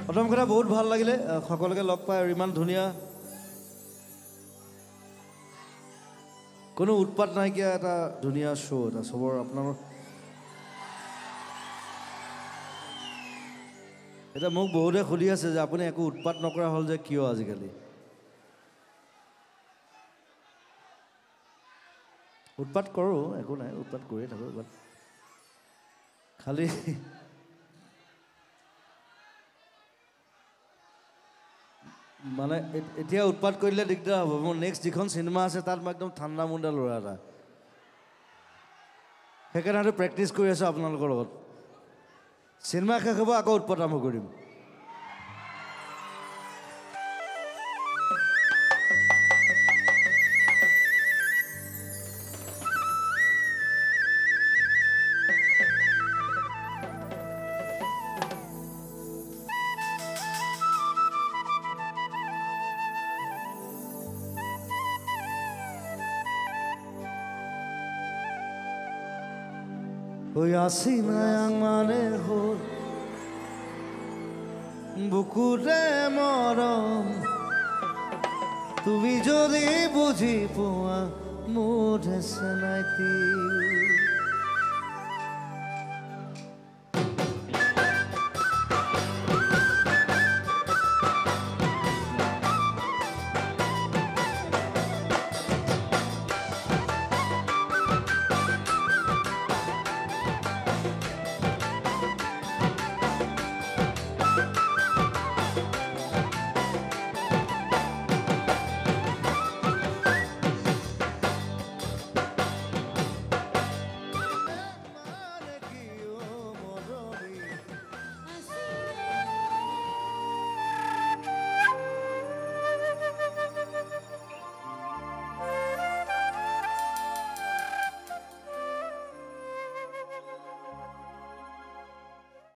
প্ৰথম কথা বহুত ভাল লাগিলে সকলোকে লগ পাই আৰু ইমান ধুনীয়া কোনো উৎপাত নাইকিয়া এটা ধুনীয়া শ্ব' এটা চবৰ আপোনাৰ এটা মোক বহুতে সুধি আছে যে আপুনি একো উৎপাত নকৰা হ'ল যে কিয় আজিকালি উৎপাত কৰোঁ একো নাই উৎপাত কৰিয়ে থাকোঁ বাট খালি মানে এতিয়া উৎপাত কৰিলে দিগদাৰ হ'ব মোৰ নেক্সট যিখন চিনেমা আছে তাত মই একদম ঠাণ্ডা মুণ্ডা ল'ৰা এটা সেইকাৰণে প্ৰেক্টিচ কৰি আছোঁ আপোনালোকৰ লগত চিনেমা শেষ হ'ব আকৌ উৎপাত আৰম্ভ কৰিম Hoy asina yang mane hol Bukure morom Tumi jodi buji poa Mudhe sanaiti